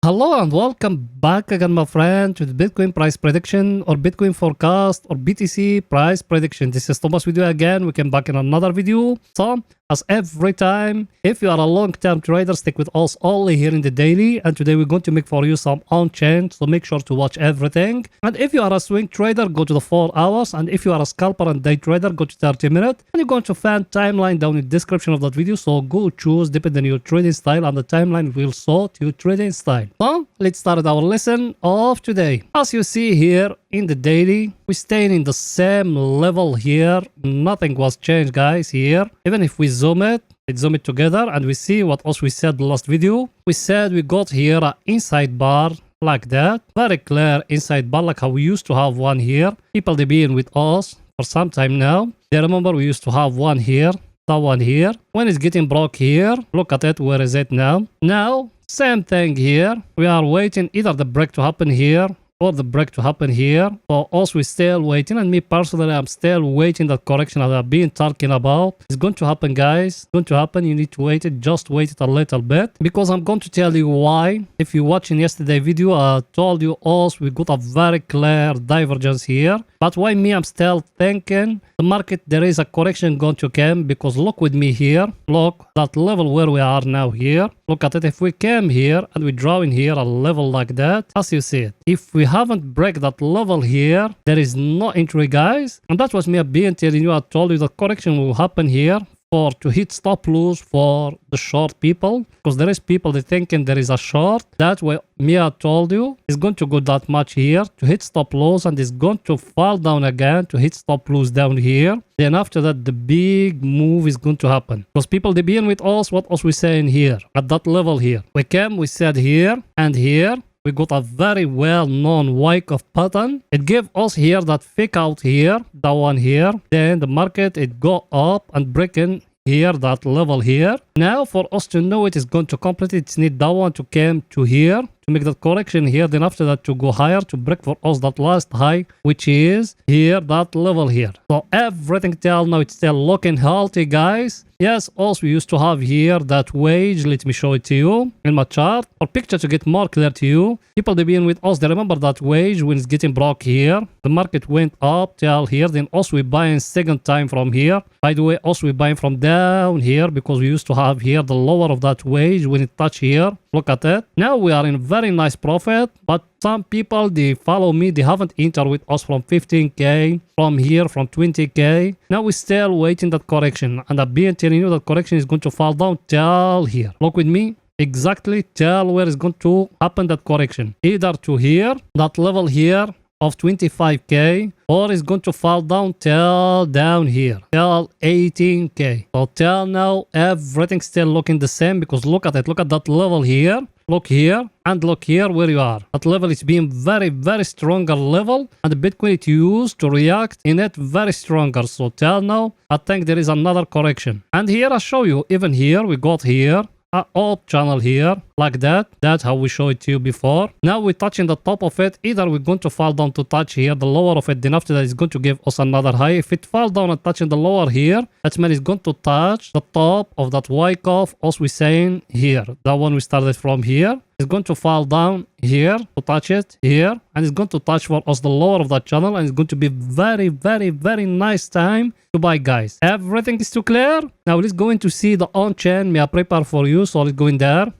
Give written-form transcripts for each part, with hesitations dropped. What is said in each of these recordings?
Hello and welcome back again, my friend, to the Bitcoin price prediction or Bitcoin forecast or BTC price prediction. This is Thomas with you again. We came back in another video. So, as every time, if you are a long-term trader, stick with us only here in the daily. And today we're going to make for you some on-chain, so make sure to watch everything. And if you are a swing trader, go to the 4 hours. And if you are a scalper and day trader, go to 30 minutes. And you're going to find timeline down in the description of that video. So go choose depending on your trading style, and the timeline will sort your trading style. So let's start our lesson of today. As you see here in the daily, we're staying in the same level here. Nothing was changed, guys, here. Even if we zoom it, let's zoom it together and we see what else we said the last video. We said we got here an inside bar like that. Very clear inside bar, like how we used to have one here. People, they been with us for some time now. They remember we used to have one here, that one here. When it's getting broke here, look at it, where is it now? Now, same thing here. We are waiting either the break to happen here or the break to happen here. For us, we're still waiting, and me personally, I'm still waiting that correction that I've been talking about. It's going to happen, guys. It's going to happen. You need to wait it. Just wait it a little bit, because I'm going to tell you why. If you're watching yesterday's video, I told you also we got a very clear divergence here. But why me, I'm still thinking the market, there is a correction going to come, because look with me here. Look, that level where we are now here. Look at it. If we came here and we draw in here a level like that, as you see it, if we haven't break that level here, there is no entry, guys. And that was me being telling you. I told you the correction will happen here for to hit stop loss for the short people, because there is people that thinking there is a short. That way me, I told you, is going to go that much here to hit stop loss, and is going to fall down again to hit stop loss down here. Then after that, the big move is going to happen, because people, they being with us. What else we saying here at that level here? We came, we said here and here. We got a very well-known Wyckoff pattern. It gave us here that fake out here, that one here. Then the market, it go up and breaking here, that level here. Now for us to know it is going to complete, it need that one to come to here to make that correction here. Then after that to go higher to break for us that last high, which is here, that level here. So everything till now, it's still looking healthy, guys. Yes, also we used to have here that wage. Let me show it to you in my chart or picture to get more clear to you. People, they been with us, they remember that wage when it's getting broke here. The market went up till here. Then also we buying second time from here. By the way, also we buying from down here, because we used to have here the lower of that wage when it touch here. Look at it. Now we are in very nice profit, but some people, they follow me, they haven't entered with us from 15k, from here, from 20k. Now we're still waiting that correction, and I've been telling you that correction is going to fall down till here. Look with me, exactly till where is going to happen that correction. Either to here, that level here of 25k, or it's going to fall down till down here, till 18k. So till now, everything's still looking the same, because look at it, look at that level here. Look here and look here where you are. That level is being very, very stronger level, and the Bitcoin it used to react in it very stronger. So till now, I think there is another correction. And here I show you, even here, we got here a up channel here like that. That's how we showed it to you before. Now we're touching the top of it. Either we're going to fall down to touch here the lower of it, then after that it's going to give us another high. If it falls down and touching the lower here, that means it's going to touch the top of that Wyckoff, as we're saying here. That one we started from here. It's going to fall down here to touch it here, and it's going to touch for us the lower of that channel, and it's going to be very, very, very nice time to buy, guys. Everything is too clear. Now let's go in to see the on-chain me I prepare for you. So let's go in there.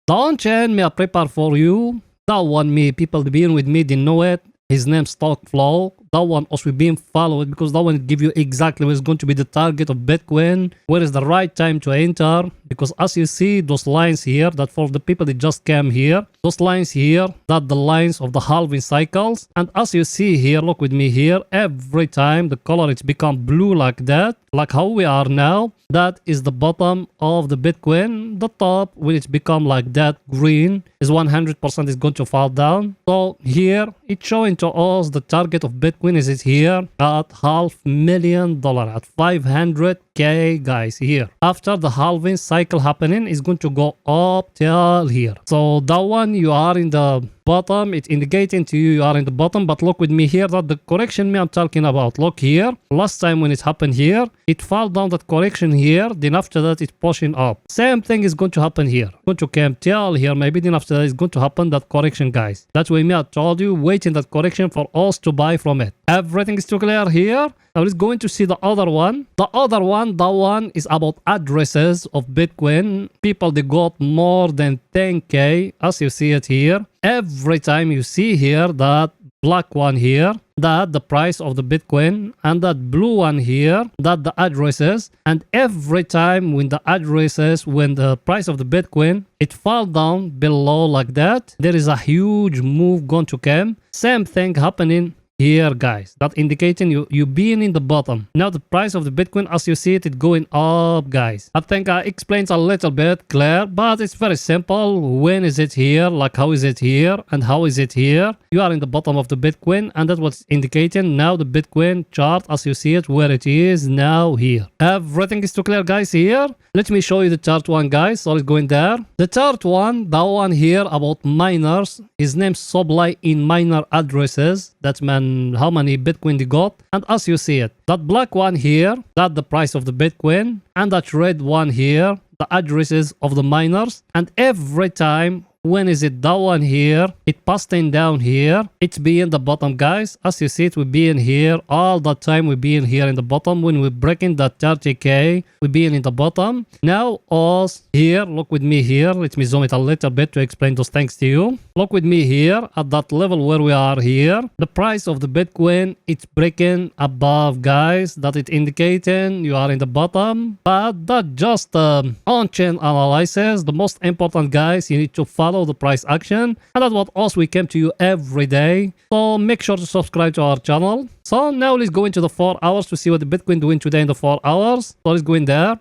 The on-chain me I prepare for you. That one, me people being with me, they know it. His name Stockflow. That one also being followed, because that one give you exactly where is going to be the target of Bitcoin, where is the right time to enter. Because as you see, those lines here, that for the people that just came here, those lines here, that the lines of the halving cycles. And as you see here, look with me here, every time the color it's become blue like that, like how we are now, that is the bottom of the Bitcoin. The top, when it's become like that green, is 100% is going to fall down. So here it's showing to us the target of Bitcoin is it here at $500,000, at 500 30K guys here. After the halving cycle happening, it's going to go up till here. So that one, you are in the bottom. It's indicating to you are in the bottom, but look with me here that the correction me I'm talking about. Look here, last time when it happened here, it fell down that correction here, then after that it's pushing up. Same thing is going to happen here. Going to come till here, maybe then after that is going to happen that correction guys. That's why me I told you waiting that correction for us to buy from it. Everything is too clear here. Now let's go into see the other one. That one is about addresses of Bitcoin. People, they got more than 10K as you see it here. Every time you see here that black one here, that the price of the Bitcoin, and that blue one here, that the addresses, and every time when the addresses, when the price of the Bitcoin, it fall down below like that, there is a huge move going to come. Same thing happening here guys, that indicating you being in the bottom. Now the price of the Bitcoin as you see it going up guys. I think I explained a little bit clear, but it's very simple. When is it here, like how is it here and how is it here? You are in the bottom of the Bitcoin, and that's what's indicating now the Bitcoin chart as you see it where it is now here. Everything is too clear guys here. Let me show you the chart one guys. So let's go in there. The chart one, that one here about miners, his name supply in miner addresses. That's man how many Bitcoin they got. And as you see it, that black one here, that the price of the Bitcoin, and that red one here, the addresses of the miners. And every time when is it that one here, it passing down here, it's being the bottom guys. As you see it, we being here all the time. We being here in the bottom. When we breaking that 30K, we being in the bottom. Now us here, look with me here. Let me zoom it a little bit to explain those things to you. Look with me here at that level where we are here. The price of the Bitcoin, it's breaking above guys. That it indicating you are in the bottom. But that just on-chain analysis. The most important guys, you need to follow the price action, and that's what else we came to you every day. So make sure to subscribe to our channel. So now let's go into the 4 hours to see what the Bitcoin doing today in the 4 hours. So let's go in there.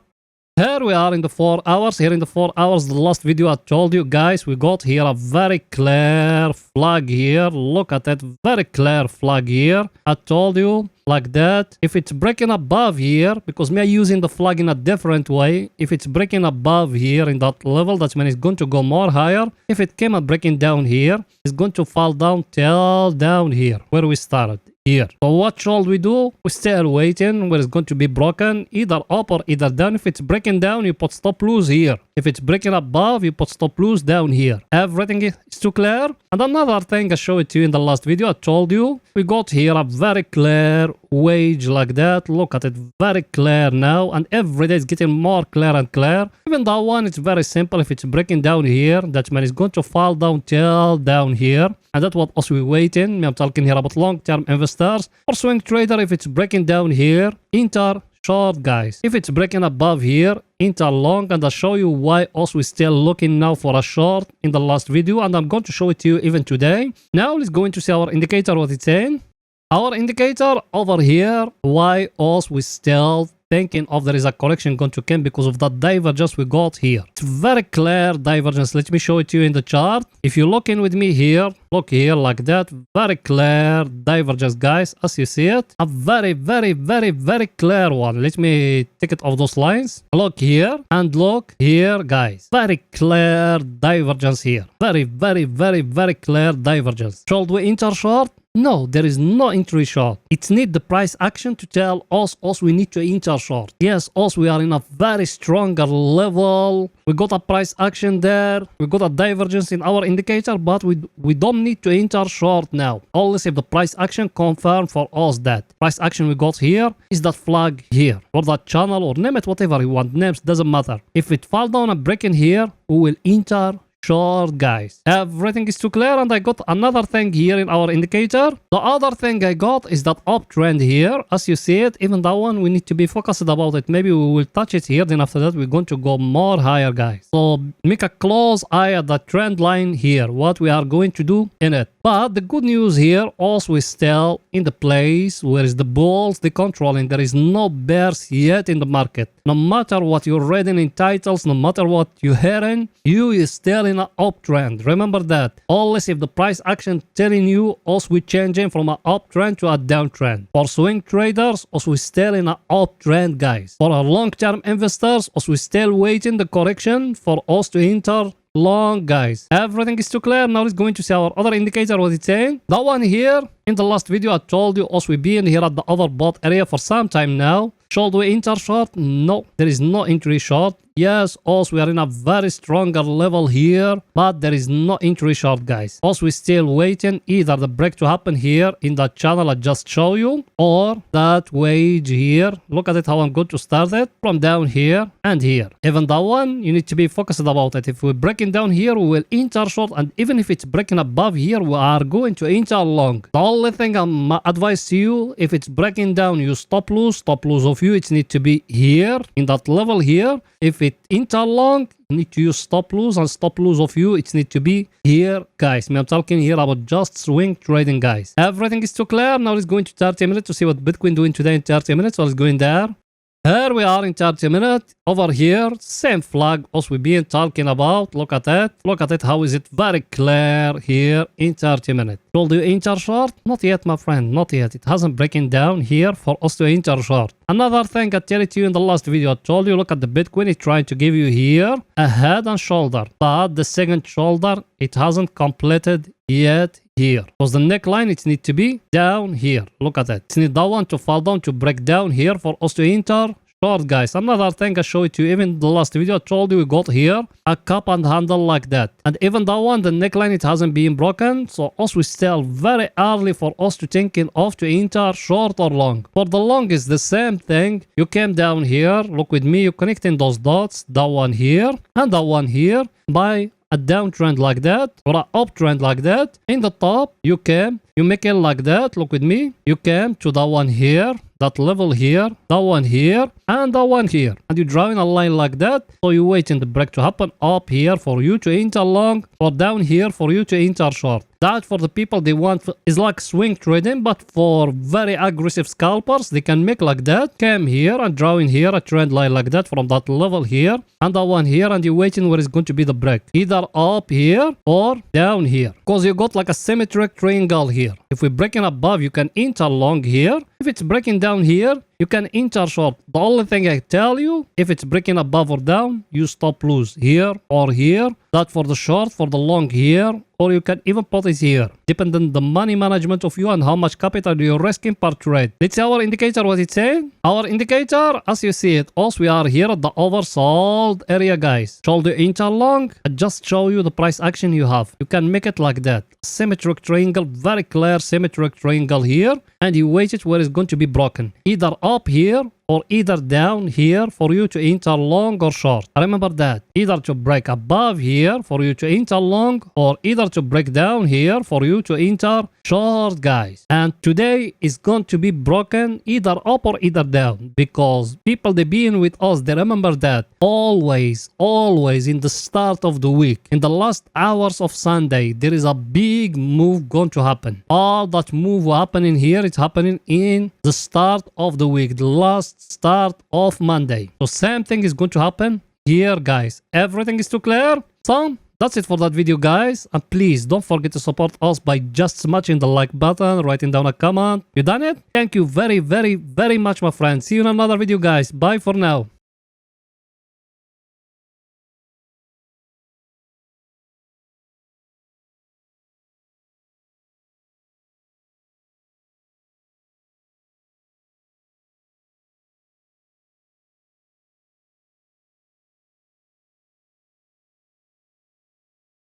Here we are in the 4 hours. Here in the 4 hours, the last video I told you guys, we got here a very clear flag here. Look at that, very clear flag here. I told you like that. If it's breaking above here, because me using the flag in a different way, if it's breaking above here in that level, that means it's going to go more higher. If it came up breaking down here, it's going to fall down till down here where we started. Here. So what shall we do? We're still waiting where it's going to be broken, either up or either down. If it's breaking down, you put stop loss here. If it's breaking above, you put stop loss down here. Everything is too clear. And another thing I showed it to you in the last video, I told you, we got here a very clear wage like that. Look at it, very clear now, and every day it's getting more clear and clear. Even that one, it's very simple. If it's breaking down here, that means it's going to fall down till down here. And that's what us we waiting. I'm talking here about long-term investors or swing trader. If it's breaking down here, enter short guys. If it's breaking above here, enter long, and I'll show you why us we still looking now for a short in the last video, and I'm going to show it to you even today. Now let's go into see our indicator, what it's saying. Our indicator over here, why us we still thinking of there is a correction going to come because of that divergence we got here. It's very clear divergence. Let me show it to you in the chart. If you look in with me here, look here like that, very clear divergence guys, as you see it. A very clear one. Let me take it off those lines. Look here and look here guys, very clear divergence here. Very clear divergence. Should we enter short? No, there is no entry short. It needs the price action to tell us we need to enter short. Yes, us we are in a very stronger level. We got a price action there. We got a divergence in our indicator, but we don't need to enter short now. Only if the price action confirm for us that price action we got here is that flag here or that channel or name it whatever you want. Names doesn't matter. If it fall down and break in here, we will enter short guys. Everything is too clear, and I got another thing here in our indicator. The other thing I got is that uptrend here. As you see it, even that one we need to be focused about it. Maybe we will touch it here, then after that we're going to go more higher guys. So make a close eye at the trend line here, what we are going to do in it. But the good news here, also is still in the place where is the bulls they controlling. There is no bears yet in the market. No matter what you're reading in titles, no matter what you're hearing, you is still in in an uptrend. Remember that. Always if the price action telling you us we changing from an uptrend to a downtrend. For swing traders, us we still in an uptrend, guys. For our long-term investors, us we still waiting the correction for us to enter long, guys. Everything is too clear. Now let's going to see our other indicator, what it's saying. That one here, in the last video I told you us we been here at the overbought area for some time now. Should we enter short? No, there is no entry short. Yes, also we are in a very stronger level here, but there is no entry short, guys. Also we still waiting either the break to happen here in that channel I just show you, or that wage here. Look at it how I'm going to start it from down here and here. Even that one, you need to be focused about it. If we're breaking down here, we will enter short, and even if it's breaking above here, we are going to enter long. The only thing I'm advice to you, if it's breaking down, you stop loss of you, it need to be here in that level here. If it enter long, you need to use stop loss, and stop loss of you, it need to be here, guys. I'm talking here about just swing trading, guys. Everything is too clear. Now let's go into 30 minutes to see what Bitcoin doing today in 30 minutes. So let's go in there. Here we are in 30 minutes. Over here, same flag as we've been talking about. Look at it. Look at it. How is it very clear here in 30 minutes. Should you enter short? Not yet, my friend. Not yet. It hasn't breaking down here for us to enter short. Another thing I tell it to you in the last video, I told you, look at the Bitcoin. It's trying to give you here a head and shoulder. But the second shoulder, it hasn't completed yet here. Because the neckline, it needs to be down here. Look at it. It needs that one to fall down to break down here for us to enter short, guys. Another thing I showed to you even the last video, I told you we got here a cup and handle like that. And even that one, the neckline, it hasn't been broken. So us we still very early for us to thinking of to enter short or long. For the long is the same thing. You came down here. Look with me. You're connecting those dots. That one here and that one here by a downtrend like that or an uptrend like that. In the top, you make it like that. Look with me. You came to that one here, that level here, that one here, and that one here. And you're drawing a line like that. So you're waiting the break to happen up here for you to enter long, or down here for you to enter short. That for the people they want is like swing trading, but for very aggressive scalpers, they can make like that. Came here and drawing here a trend line like that from that level here and that one here, and you're waiting where is going to be the break. Either up here or down here. Because you got like a symmetric triangle here. If we're breaking above, you can enter long here. If it's breaking down here, you can enter short. The only thing I tell you, if it's breaking above or down, you stop loss here or here. That for the short, for the long here, or you can even put it here. Depending on the money management of you and how much capital you're risking per trade. Let's see our indicator, what it's saying. Our indicator, as you see it, also we are here at the oversold area, guys. Should you enter long? I just show you the price action you have. You can make it like that. Symmetric triangle, very clear symmetric triangle here. And you wait it where it's going to be broken. Either up here or either down here for you to enter long or short. Remember that. Either to break above here for you to enter long, or either to break down here for you to enter short, guys. And today is going to be broken either up or either down, because people they been with us, they remember that always in the start of the week, in the last hours of Sunday, there is a big move going to happen. All that move happening here, it's happening in the start of the week, the last start of Monday. So same thing is going to happen here, guys. Everything is too clear. So that's it for that video, guys. And please don't forget to support us by just smashing the like button, writing down a comment. You done it? Thank you very much, my friends. See you in another video, guys. Bye for now.